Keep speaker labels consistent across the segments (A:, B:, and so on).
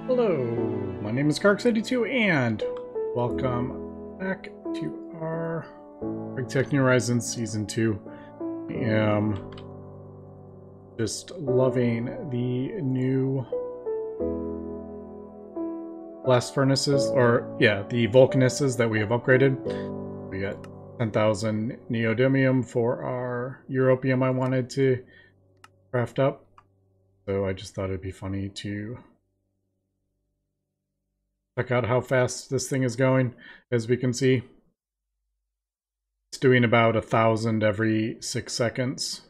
A: Hello, my name is Karks82 and welcome back to our Architect New Horizons Season 2. I am just loving the new blast furnaces, or yeah, the Vulcanuses that we have upgraded. We got 10,000 neodymium for our europium I wanted to craft up, so I just thought it'd be funny to check out how fast this thing is going. As we can see, it's doing about 1,000 every 6 seconds.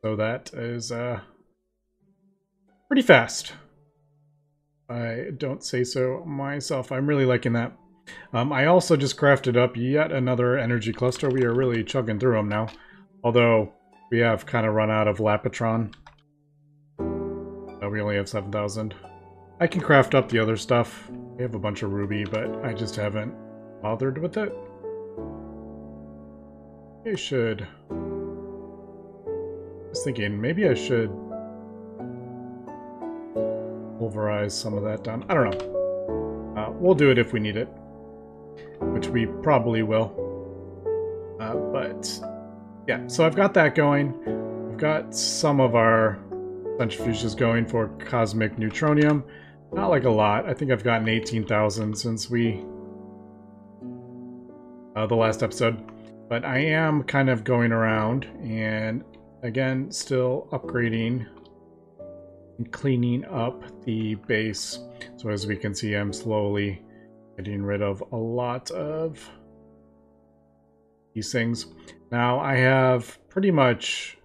A: So that is pretty fast. I don't say so myself. I'm really liking that. I also just crafted up yet another energy cluster. We are really chugging through them now. Although we have kind of run out of Lapitron. We only have 7,000. I can craft up the other stuff. We have a bunch of ruby, but I just haven't bothered with it. I should... I was thinking, maybe I should pulverize some of that down. I don't know. We'll do it if we need it, which we probably will. But yeah, so I've got that going. We've got some of our centrifuges going for cosmic neutronium. Not like a lot. I think I've gotten 18,000 since we the last episode. But I am kind of going around and again still upgrading and cleaning up the base. So as we can see, I'm slowly getting rid of a lot of these things. Now I have pretty much...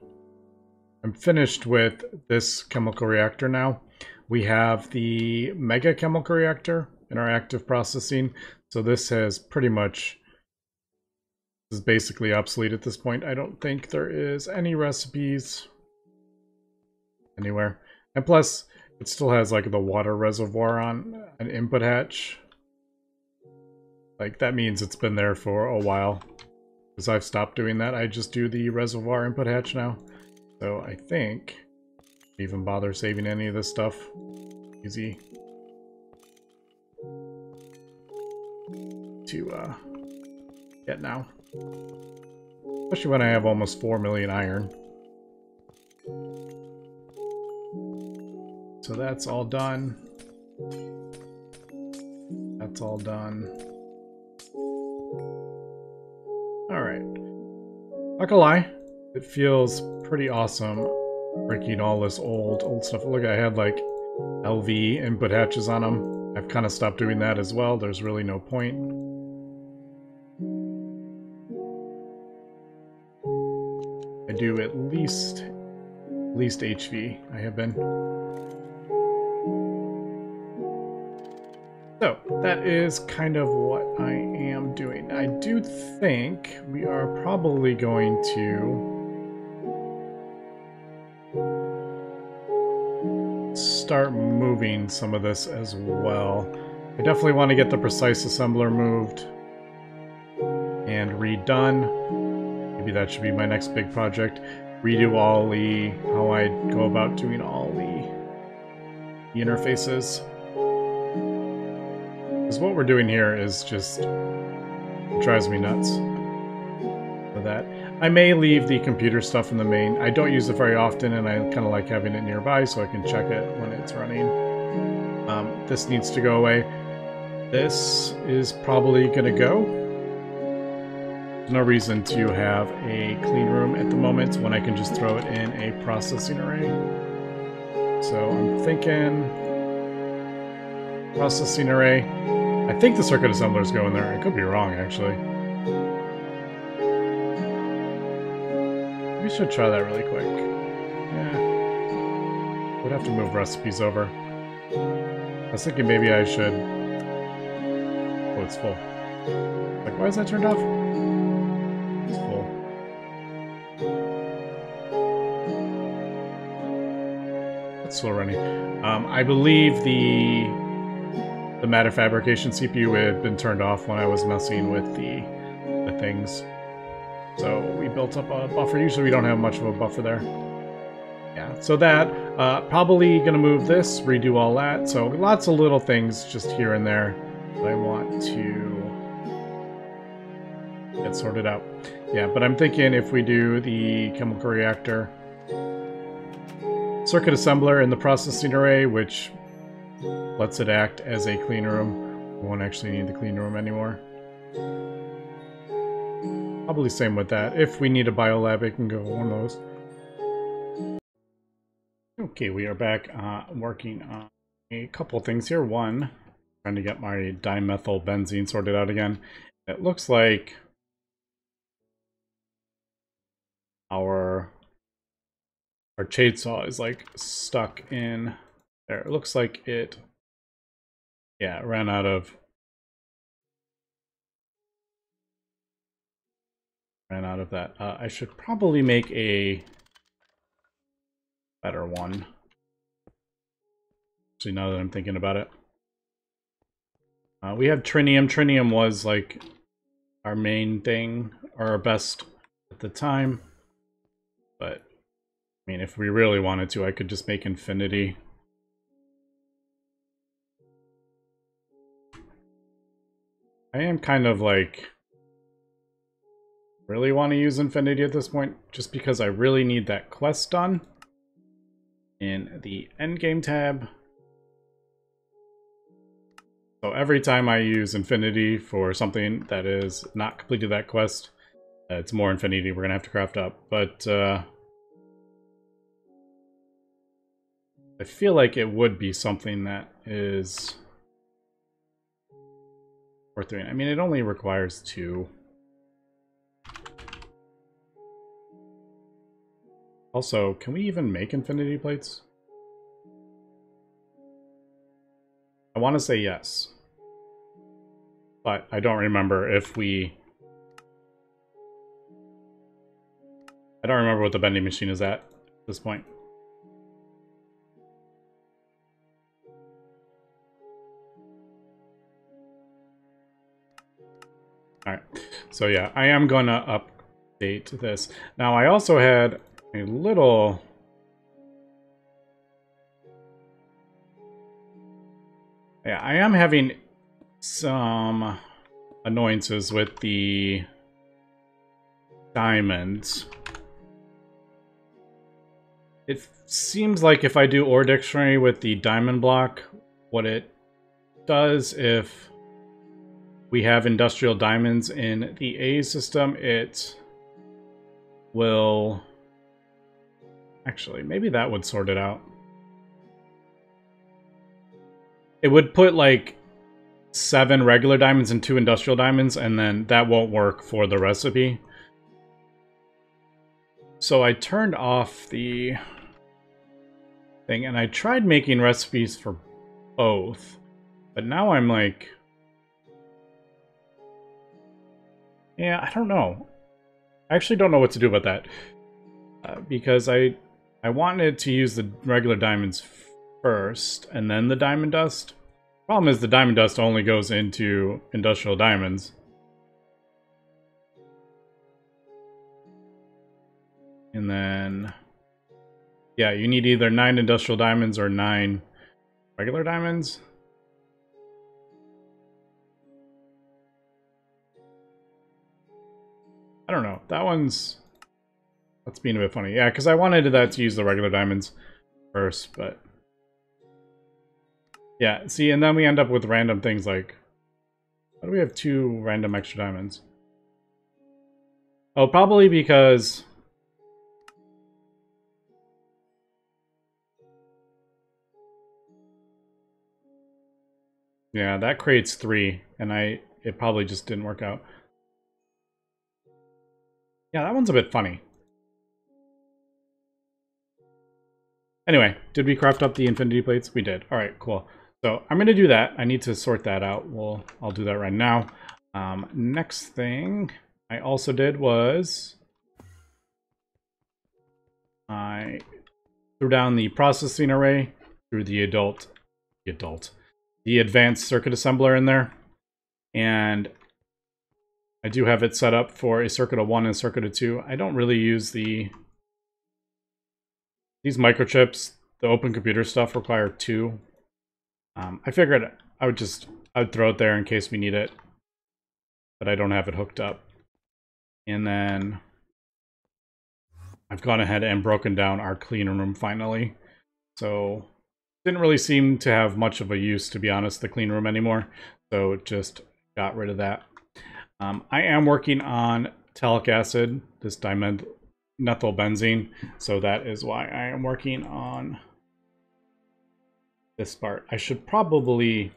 A: I'm finished with this chemical reactor now. We have the mega chemical reactor in our active processing. So this has pretty much... This is basically obsolete at this point. I don't think there is any recipes anywhere. And plus, it still has like the water reservoir on an input hatch. Like that means it's been there for a while. Because I've stopped doing that. I just do the reservoir input hatch now. So I think even bother saving any of this stuff. Easy to get now. Especially when I have almost 4 million iron. So that's all done. That's all done. Alright. Not gonna lie, it feels pretty awesome breaking all this old stuff. Look, I had like LV input hatches on them. I've kind of stopped doing that as well. There's really no point. I do at least HV. I have been. So that is kind of what I am doing. I do think we are probably going to start moving some of this as well. I definitely want to get the precise assembler moved and redone. Maybe that should be my next big project. Redo all the... how I go about doing all the interfaces. Because what we're doing here is just... it drives me nuts. For that. I may leave the computer stuff in the main. I don't use it very often, and I kind of like having it nearby so I can check it when it's running. This needs to go away. This is probably going to go. There's no reason to have a clean room at the moment when I can just throw it in a processing array. So I'm thinking processing array. I think the circuit assemblers go in there. I could be wrong, actually. We should try that really quick. Yeah. Would have to move recipes over. I was thinking maybe I should... oh, it's full. Like, why is that turned off? It's full. It's still running. I believe the matter fabrication CPU had been turned off when I was messing with the things. So we built up a buffer. Usually we don't have much of a buffer there. Yeah, so that, probably gonna move this, redo all that. So lots of little things just here and there that I want to get sorted out. Yeah, but I'm thinking if we do the chemical reactor, circuit assembler in the processing array, which lets it act as a clean room. We won't actually need the clean room anymore. Probably same with that. If we need a biolab, it can go one of those. Okay, we are back working on a couple things here. One, trying to get my dimethylbenzene sorted out again. It looks like our chainsaw is like stuck in there. It looks like it, yeah, ran out of that. I should probably make a better one. Actually, now that I'm thinking about it. We have trinium. Trinium was like our main thing, or our best at the time. But, I mean, if we really wanted to, I could just make infinity. I am kind of like really want to use infinity at this point, just because I really need that quest done in the endgame tab. So every time I use infinity for something that is not completed that quest, it's more infinity we're gonna have to craft up. But I feel like it would be something that is worth doing. I mean, it only requires 2. Also, can we even make infinity plates? I want to say yes. But I don't remember if we... I don't remember what the bending machine is at this point. Alright, so yeah, I am gonna update this. Now, I also had a little... Yeah, I am having some annoyances with the diamonds. It seems like if I do ore dictionary with the diamond block, what it does if we have industrial diamonds in the A system, it will... Actually, maybe that would sort it out. It would put like 7 regular diamonds and 2 industrial diamonds, and then that won't work for the recipe. So I turned off the thing, and I tried making recipes for both, but now I'm like... Yeah, I don't know. I actually don't know what to do about that. Because I wanted to use the regular diamonds first, and then the diamond dust. Problem is the diamond dust only goes into industrial diamonds. And then... Yeah, you need either 9 industrial diamonds or 9 regular diamonds. I don't know. That one's... That's being a bit funny. Yeah, because I wanted that to use the regular diamonds first, but... Yeah, see, and then we end up with random things like... Why do we have 2 random extra diamonds? Oh, probably because... Yeah, that creates 3, and it probably just didn't work out. Yeah, that one's a bit funny. Anyway, did we craft up the infinity plates? We did. Alright, cool. So I'm going to do that. I need to sort that out. I'll do that right now. Next thing I also did was I threw down the processing array through the advanced circuit assembler in there. And I do have it set up for a circuit of 1 and a circuit of 2. I don't really use the These microchips, the open computer stuff, require 2. I figured I'd throw it there in case we need it, but I don't have it hooked up. And then I've gone ahead and broken down our clean room finally. So didn't really seem to have much of a use, to be honest, the clean room anymore. So just got rid of that. I am working on talic acid, this dimethylbenzene. So that is why I am working on this part. I should probably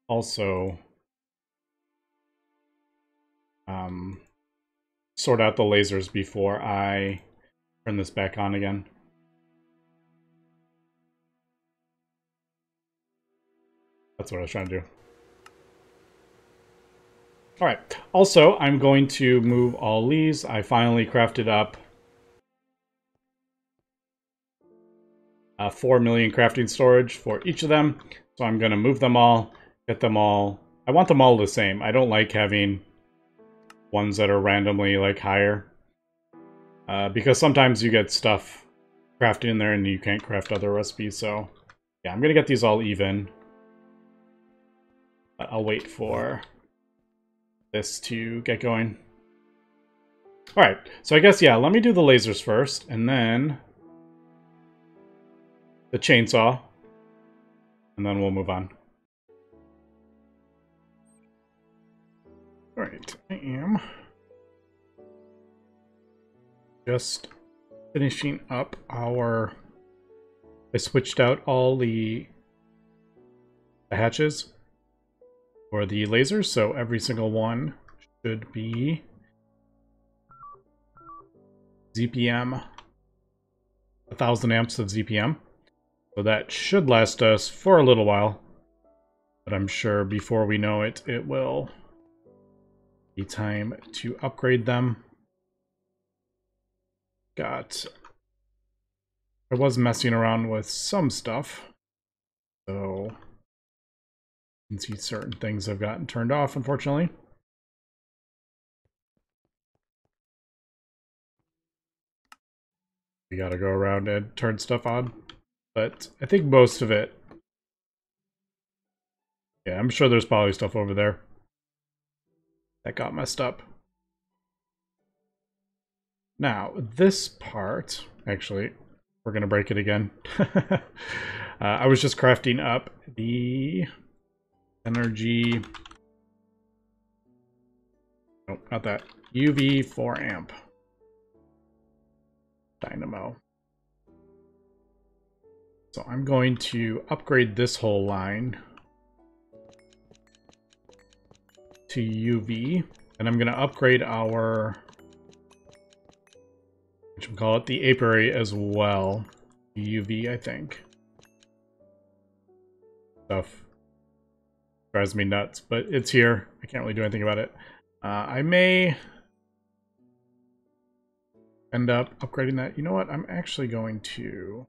A: also sort out the lasers before I turn this back on again. That's what I was trying to do. All right. Also, I'm going to move all these. I finally crafted up 4 million crafting storage for each of them. So I'm going to move them all, get them all. I want them all the same. I don't like having ones that are randomly like higher. Because sometimes you get stuff crafted in there and you can't craft other recipes. So yeah, I'm going to get these all even. But I'll wait for this to get going. All right, so I guess, yeah, let me do the lasers first, and then the chainsaw, and then we'll move on. All right, I am just finishing up our... I switched out all the hatches for the lasers, so every single one should be ZPM, 1000 amps of ZPM. So that should last us for a little while, but I'm sure before we know it, it will be time to upgrade them. I was messing around with some stuff, so you can see certain things I've gotten turned off, unfortunately. We gotta go around and turn stuff on, but I think most of it, yeah, I'm sure there's probably stuff over there that got messed up. Now, this part, actually, we're going to break it again. I was just crafting up the energy... Nope, not that. UV 4 amp dynamo. So I'm going to upgrade this whole line to UV, and I'm going to upgrade our... which we call it the apiary as well. UV, I think. Stuff drives me nuts, but it's here. I can't really do anything about it. I may end up upgrading that. You know what? I'm actually going to...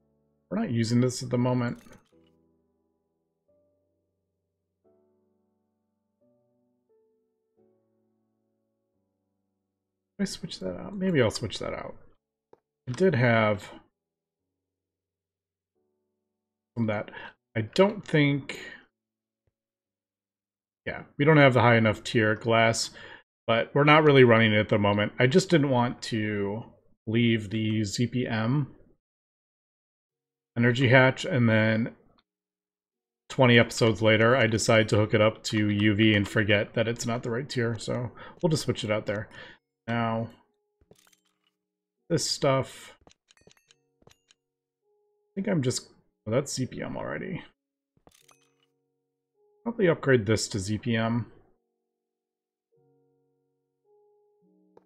A: We're not using this at the moment. Did I switch that out? Maybe I'll switch that out. I did have some of that. I don't think... Yeah, we don't have the high enough tier glass, but we're not really running it at the moment. I just didn't want to leave the ZPM energy hatch, and then 20 episodes later, I decide to hook it up to UV and forget that it's not the right tier, so we'll just switch it out there. Now, this stuff... I think I'm just... Oh, that's ZPM already. Probably upgrade this to ZPM.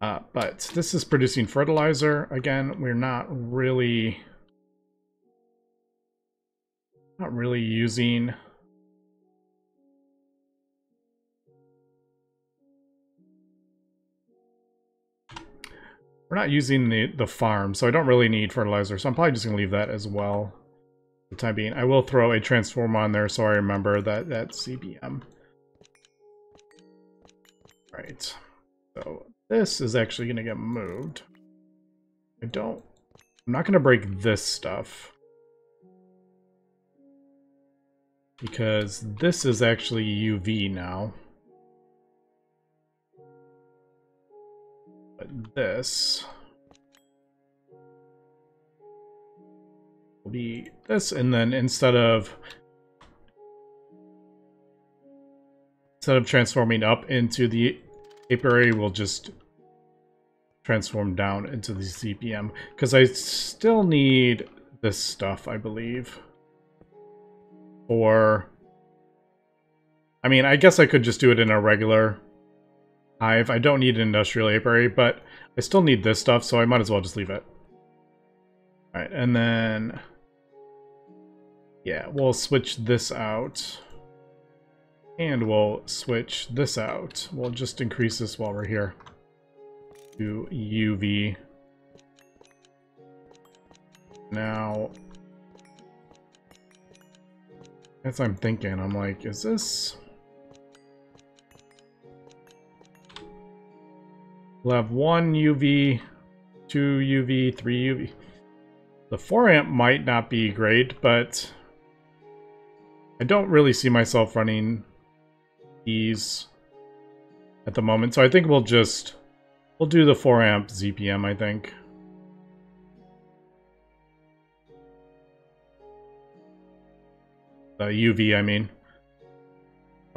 A: But this is producing fertilizer. Again, we're not really using... We're not using the farm, so I don't really need fertilizer, so I'm probably just going to leave that as well for the time being. I will throw a transformer on there so I remember that that's ZPM. Right. So this is actually going to get moved. I'm not going to break this stuff. because this is actually UV now. But this will be this, and then instead of transforming up into the apiary, we'll just transform down into the CPM, because I still need this stuff, I believe. Or, I mean, I guess I could just do it in a regular hive. I don't need an industrial apiary, but I still need this stuff, so I might as well just leave it. Alright, and then, yeah, we'll switch this out. And we'll switch this out. We'll just increase this while we're here to UV. Now, as I'm thinking, I'm like, is this... We'll have 1 UV, 2 UV, 3 UV. The 4 amp might not be great, but I don't really see myself running these at the moment. So I think we'll do the 4 amp ZPM, I think. The UV, I mean.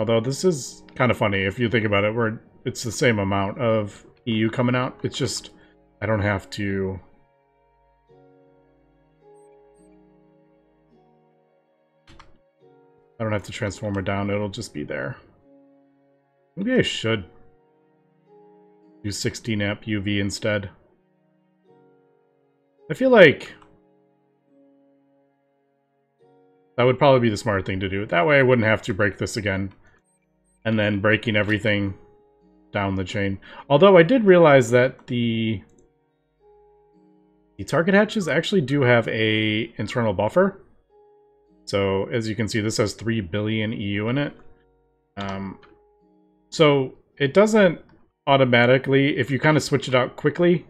A: Although this is kind of funny if you think about it, it's the same amount of EU coming out. It's just I don't have to transform it down. It'll just be there. Maybe I should do 16 amp UV instead. I feel like that would probably be the smart thing to do. That way I wouldn't have to break this again and then breaking everything down the chain. Although I did realize that the target hatches actually do have a internal buffer. So as you can see, this has 3 billion EU in it. So it doesn't automatically, if you kind of switch it out quickly,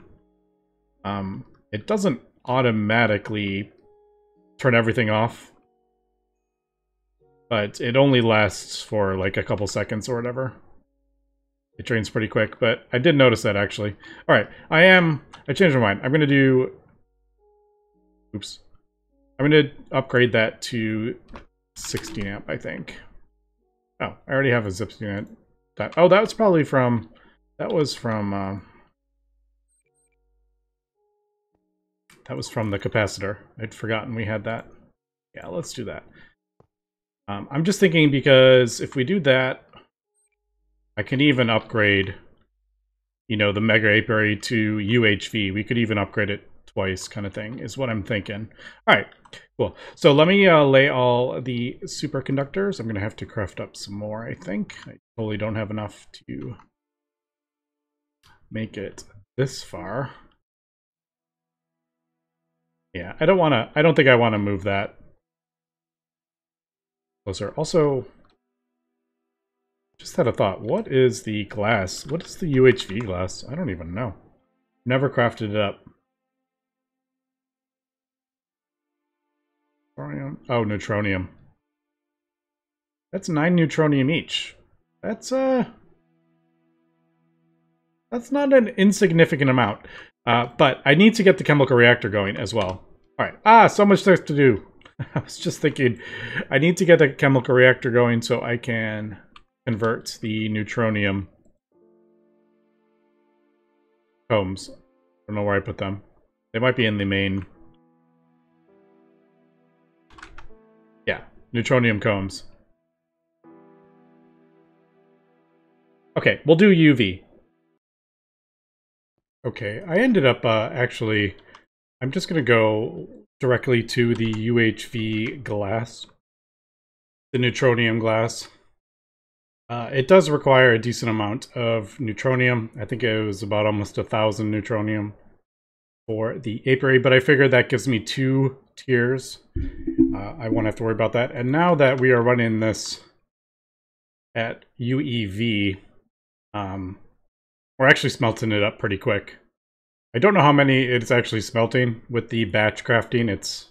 A: it doesn't automatically turn everything off. But it only lasts for like a couple seconds or whatever. It drains pretty quick, but I did notice that actually. Alright, I changed my mind. I'm gonna do... Oops. I'm gonna upgrade that to 16 amp, I think. Oh, I already have a zip unit. Oh, that was probably from... That was from the capacitor. I'd forgotten we had that. Yeah, let's do that. I'm just thinking because if we do that, I can even upgrade, you know, the Mega Apiary to UHV. We could even upgrade it twice, kind of thing, is what I'm thinking. All right, cool. So let me lay all the superconductors. I'm going to have to craft up some more, I think. I totally don't have enough to make it this far. Yeah, I don't think I want to move that closer. Also, just had a thought. What is the glass? What is the UHV glass? I don't even know. Never crafted it up. Oh, neutronium. That's 9 neutronium each. That's not an insignificant amount. But I need to get the chemical reactor going as well. All right. So much stuff to do. I was just thinking, I need to get the chemical reactor going so I can convert the neutronium combs. I don't know where I put them. They might be in the main. Yeah, neutronium combs. Okay, we'll do UV. Okay, I ended up actually, I'm just going to go directly to the UHV glass, the neutronium glass. It does require a decent amount of neutronium. I think it was about almost 1,000 neutronium for the apiary, but I figured that gives me 2 tiers. I won't have to worry about that. And now that we are running this at UEV, we're actually smelting it up pretty quick. I don't know how many it's actually smelting with the batch crafting. It's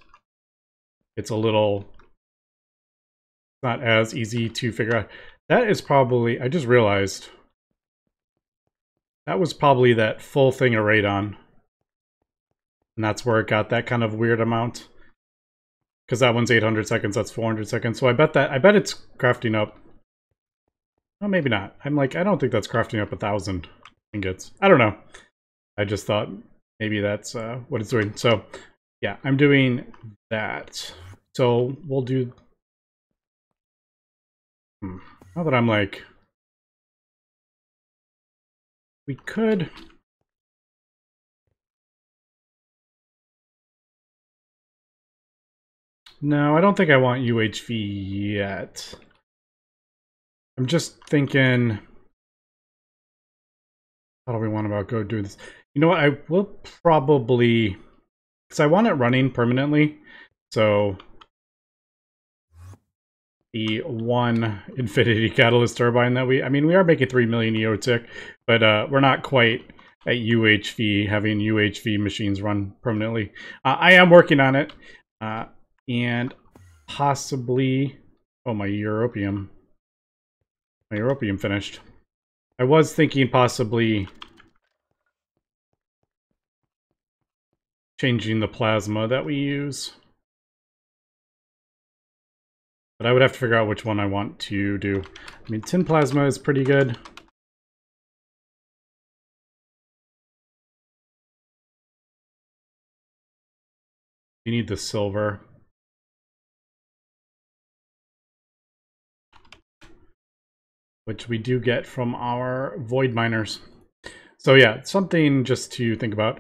A: a little not as easy to figure out. That is probably, I just realized, that was probably that full thing of radon. And that's where it got that kind of weird amount. Because that one's 800 seconds, that's 400 seconds. So I bet it's crafting up. Well, maybe not. I'm like, I don't think that's crafting up 1,000 ingots. I don't know. I just thought maybe that's what it's doing. So yeah, I'm doing that. So we'll do... Now that I'm like... We could... No, I don't think I want UHV yet. I'm just thinking... How do we want to go do this? You know what? I will probably... Because I want it running permanently. So... The one Infinity Catalyst turbine that we... I mean, we are making 3 million EOTIC, but we're not quite at UHV, having UHV machines run permanently. I am working on it. And possibly... Oh, my Europium. My Europium finished. I was thinking possibly changing the plasma that we use. But I would have to figure out which one I want to do. I mean, tin plasma is pretty good. You need the silver. Which we do get from our void miners. So yeah, something just to think about.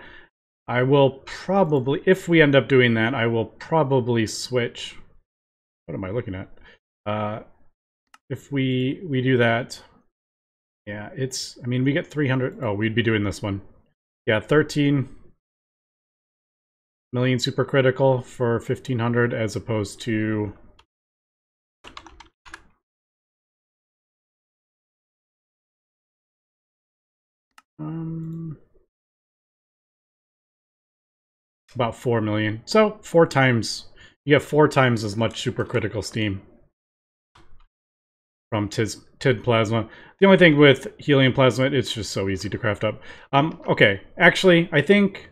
A: I will probably, if we end up doing that, I will probably switch. What am I looking at? If we do that, yeah, it's, I mean, we get 300. Oh, we'd be doing this one. Yeah, 13 million supercritical for 1500 as opposed to about 4 million. So 4 times, you have 4 times as much supercritical steam from TID plasma. The only thing with helium plasma, it's just so easy to craft up. Okay, actually, I think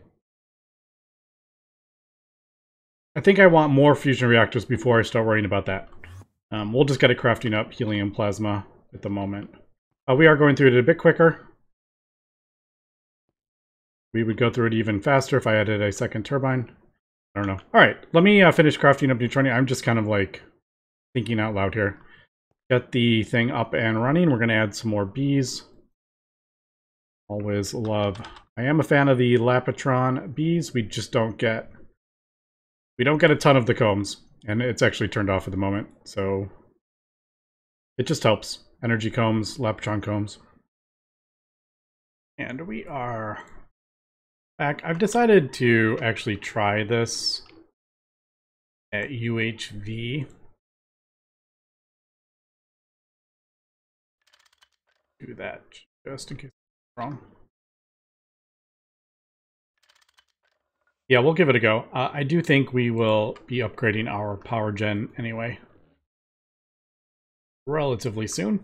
A: I want more fusion reactors before I start worrying about that. We'll just get it crafting up helium plasma at the moment. We are going through it a bit quicker. We would go through it even faster if I added a second turbine. I don't know. All right, let me finish crafting up Neutronia. I'm just kind of like thinking out loud here. Get the thing up and running. We're going to add some more bees. Always love. I am a fan of the Lapitron bees. We just don't get... We don't get a ton of the combs. And it's actually turned off at the moment. So it just helps. Energy combs, Lapitron combs. And we are... back. I've decided to actually try this at UHV. Do that just in case I'm wrong. Yeah, we'll give it a go. I do think we will be upgrading our power gen anyway. Relatively soon.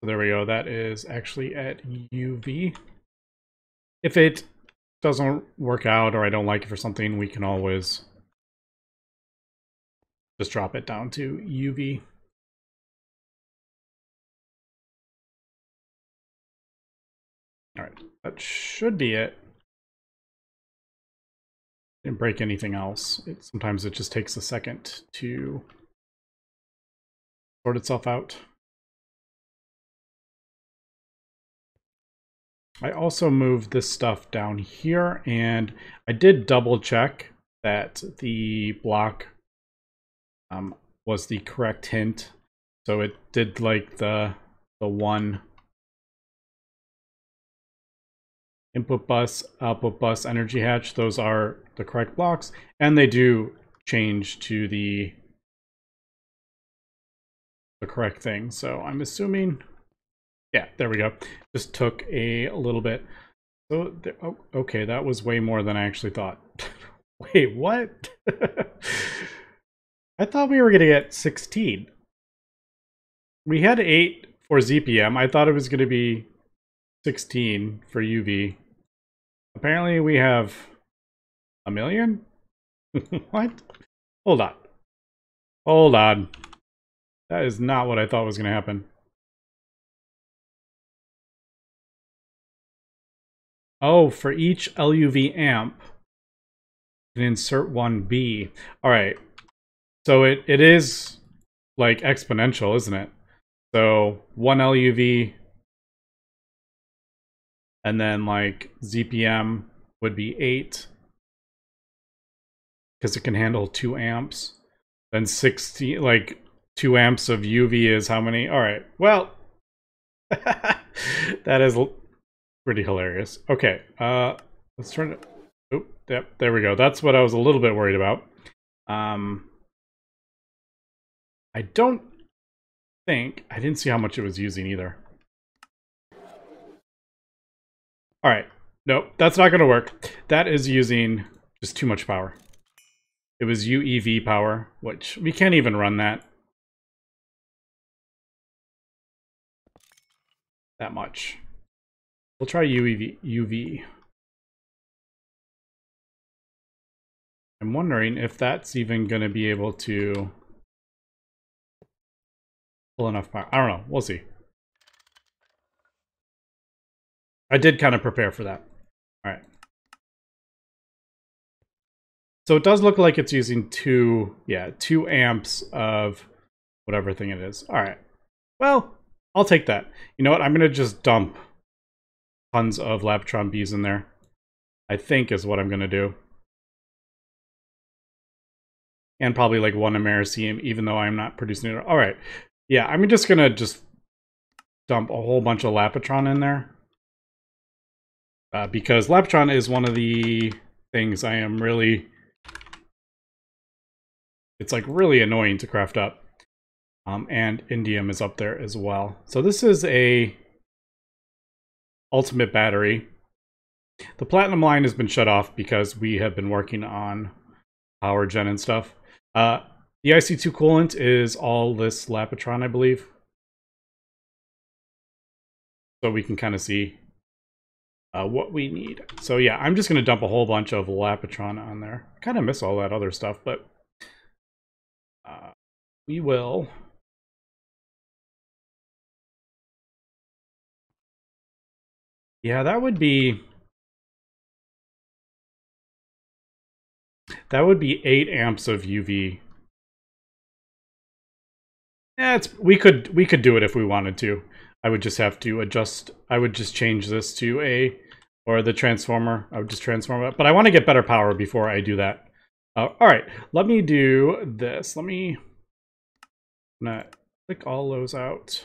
A: So there we go. That is actually at UV. If it doesn't work out or I don't like it for something, we can always just drop it down to UV. All right, that should be it. Didn't break anything else. Sometimes it just takes a second to sort itself out. I also moved this stuff down here, and I did double check that the block was the correct hint. So it did like the one input bus, output bus, energy hatch. Those are the correct blocks, and they do change to the correct thing. So I'm assuming, yeah, there we go. Just took a little bit. So, oh, okay, that was way more than I actually thought. Wait, what? I thought we were going to get 16. We had 8 for ZPM. I thought it was going to be 16 for UV. Apparently we have a million? What? Hold on. Hold on. That is not what I thought was going to happen. Oh, for each LUV amp, you can insert 1B. Alright. So it is like exponential, isn't it? So 1 LUV and then like ZPM would be 8 because it can handle 2 amps. Then 16, like 2 amps of UV is how many? Alright, well, that is pretty hilarious. Okay, let's turn it. Oop, yep, there we go. That's what I was a little bit worried about. I don't think I didn't see how much it was using either. All right, nope, that's not going to work. That is using just too much power. It was UEV power, which we can't even run that much. We'll try UV. I'm wondering if that's even going to be able to pull enough power. I don't know. We'll see. I did kind of prepare for that. All right. So it does look like it's using 2 amps of whatever thing it is. All right. Well, I'll take that. You know what? I'm going to just dump tons of Laptron Bs in there. I think is what I'm going to do. And probably like 1 Americium, even though I'm not producing it. All right. Yeah, I'm just going to dump a whole bunch of Laptron in there. Because Laptron is one of the things I am really... It's like really annoying to craft up. And indium is up there as well. So this is a ultimate battery. The platinum line has been shut off because we have been working on power gen and stuff. The IC2 coolant is all this Laptron, I believe. So we can kind of see what we need. So yeah, I'm just going to dump a whole bunch of Laptron on there. I kind of miss all that other stuff, but we will. Yeah, that would be 8 amps of UV. Yeah, we could do it if we wanted to. I would just have to adjust. I would just change this to the transformer. I would just transform it. But I want to get better power before I do that. All right, let me do this. I'm gonna click all those out.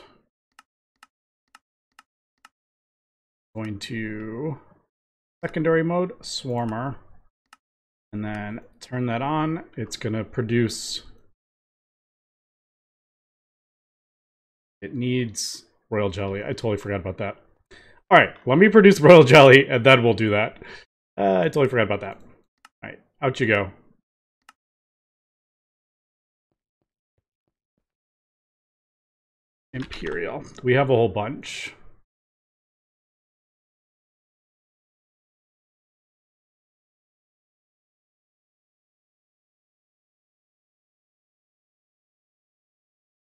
A: Going to secondary mode, Swarmer, and then turn that on. It's gonna produce. It needs royal jelly. I totally forgot about that. All right, let me produce royal jelly, and then we'll do that. I totally forgot about that. All right, out you go. Imperial. We have a whole bunch.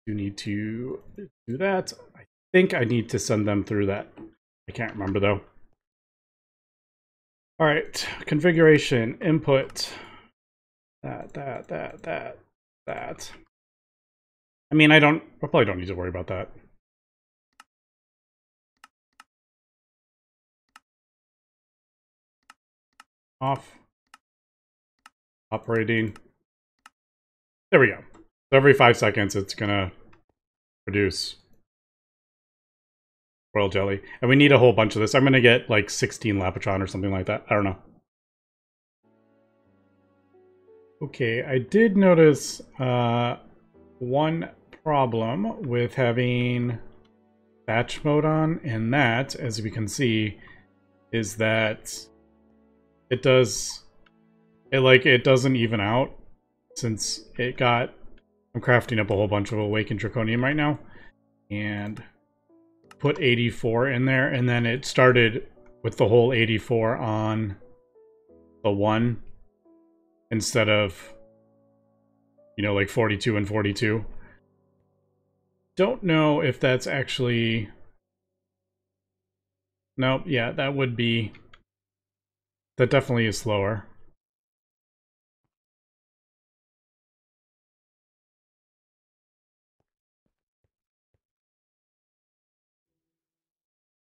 A: You need to do that. I think I need to send them through that. I can't remember though. All right, configuration, input, that. I mean, I probably don't need to worry about that. Off. Operating. There we go. So every 5 seconds, it's gonna produce royal jelly. And we need a whole bunch of this. I'm gonna get like 16 Laptron or something like that. I don't know. Okay, I did notice one problem with having batch mode on, and that, as we can see, is that it it doesn't even out since it got... I'm crafting up a whole bunch of Awakened Draconium right now. And put 84 in there, and then it started with the whole 84 on the 1 instead of, you know, like 42 and 42. Don't know if that's actually... Nope, yeah, that would be... That definitely is slower.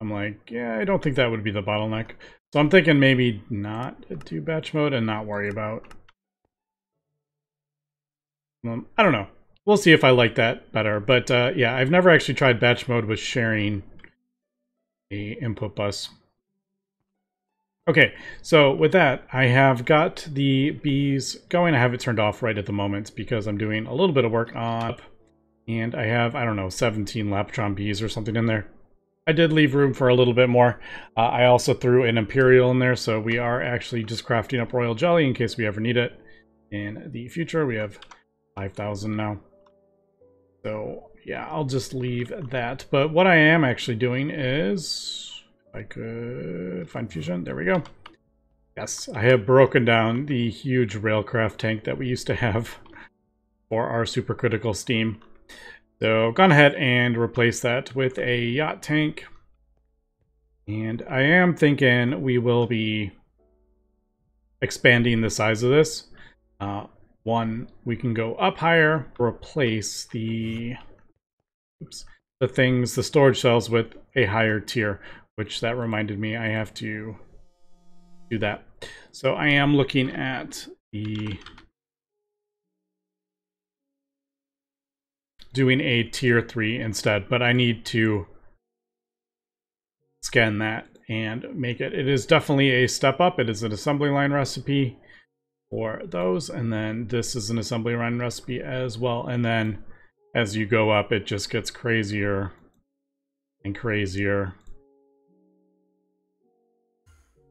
A: I'm like, yeah, I don't think that would be the bottleneck. So I'm thinking maybe not do batch mode and not worry about... I don't know. We'll see if I like that better. But yeah, I've never actually tried batch mode with sharing a input bus. Okay, so with that, I have got the bees going. I have it turned off right at the moment because I'm doing a little bit of work on... And I have, I don't know, 17 Lapotron bees or something in there. I did leave room for a little bit more. I also threw an Imperial in there, so we are actually just crafting up Royal Jelly in case we ever need it in the future. We have 5,000 now. So, yeah, I'll just leave that. But what I am actually doing is... If I could find fusion. There we go. Yes, I have broken down the huge Railcraft tank that we used to have for our supercritical steam. So I've gone ahead and replaced that with a yacht tank. And I am thinking we will be expanding the size of this. One, we can go up higher, replace the things, the storage cells with a higher tier, which that reminded me I have to do that. So I am looking at the... doing a tier 3 instead, but I need to scan that and make it. It is definitely a step up. It is an assembly line recipe for those, and then this is an assembly line recipe as well. And then as you go up, it just gets crazier and crazier.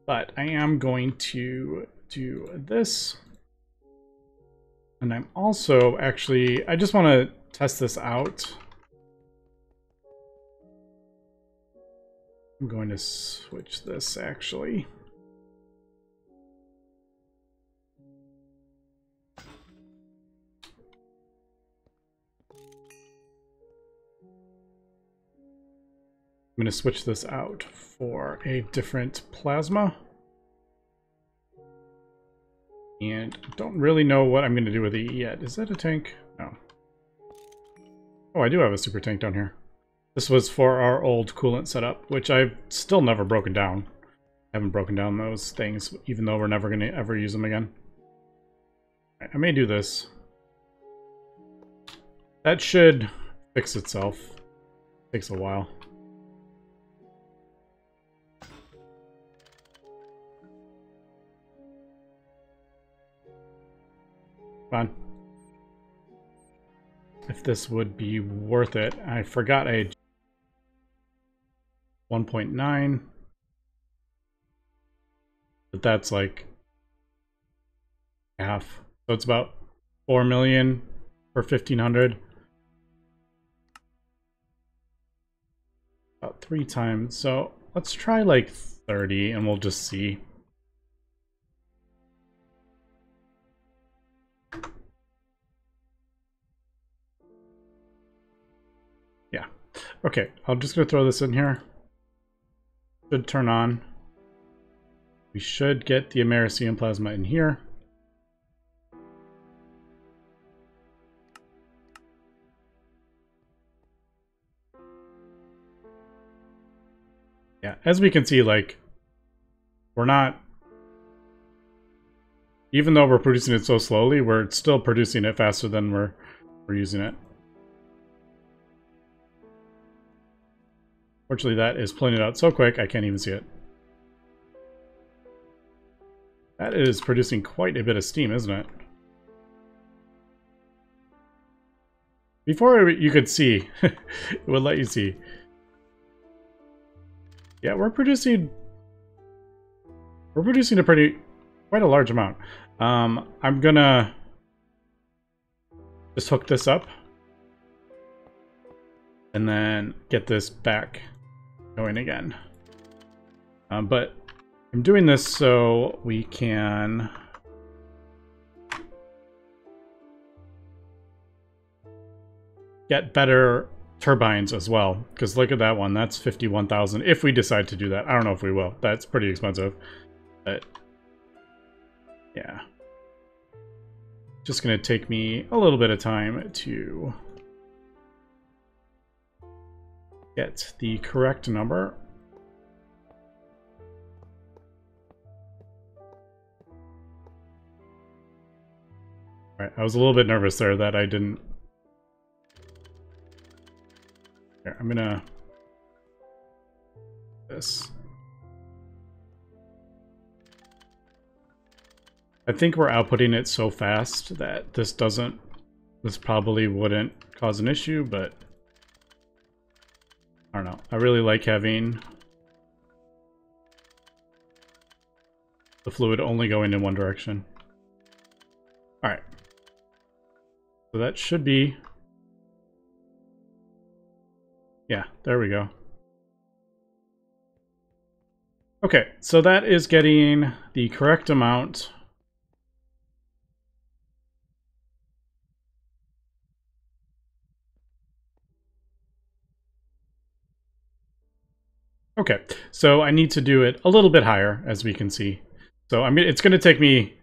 A: But I am going to do this. And I'm also actually, I just want to test this out. I'm going to switch this actually. I'm going to switch this out for a different plasma. And don't really know what I'm going to do with it yet. Is that a tank? No. Oh, I do have a super tank down here. This was for our old coolant setup, which I've still never broken down. I haven't broken down those things, even though we're never going to ever use them again. Right, I may do this. That should fix itself. Takes a while. Fine. If this would be worth it. I forgot I had 1.9. But that's like half. So it's about 4 million for 1,500. About 3 times. So let's try like 30 and we'll just see. Yeah. Okay, I'm just going to throw this in here. Should turn on. We should get the Americium plasma in here. Yeah, as we can see, like, we're not... Even though we're producing it so slowly, we're still producing it faster than we're using it. Fortunately, that is pulling it out so quick, I can't even see it. That is producing quite a bit of steam, isn't it? Before you could see, it would let you see. Yeah, we're producing quite a large amount. I'm gonna just hook this up and then get this back going again. But I'm doing this so we can get better turbines as well, because look at that one, that's 51,000 if we decide to do that. I don't know if we will. That's pretty expensive, but yeah, just gonna take me a little bit of time to get the correct number. All right, I was a little bit nervous there that I didn't. Here, I'm gonna this. I think we're outputting it so fast that this probably wouldn't cause an issue, but I don't know. I really like having the fluid only going in one direction. All right. So that should be, yeah, there we go. Okay, so that is getting the correct amount. Okay, so I need to do it a little bit higher, as we can see. So I mean, it's going to take me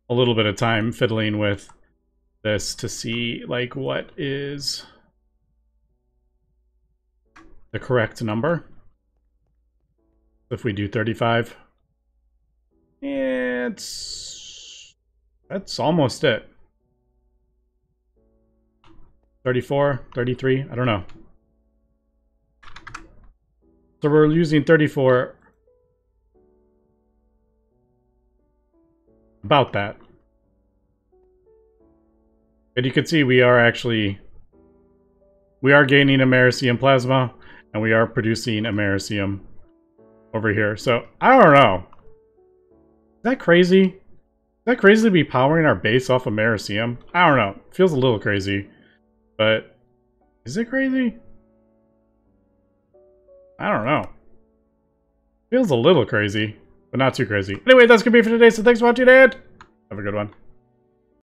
A: a little bit of time fiddling with this to see like what is the correct number. If we do 35, that's almost it. 34, 33, I don't know. So we're using 34, about that. And you can see we are gaining Americium plasma, and we are producing Americium over here. So I don't know. Is that crazy? Is that crazy to be powering our base off of Americium? I don't know. It feels a little crazy. But is it crazy? I don't know. Feels a little crazy, but not too crazy. Anyway, that's gonna be it for today, so thanks for watching, and have a good one.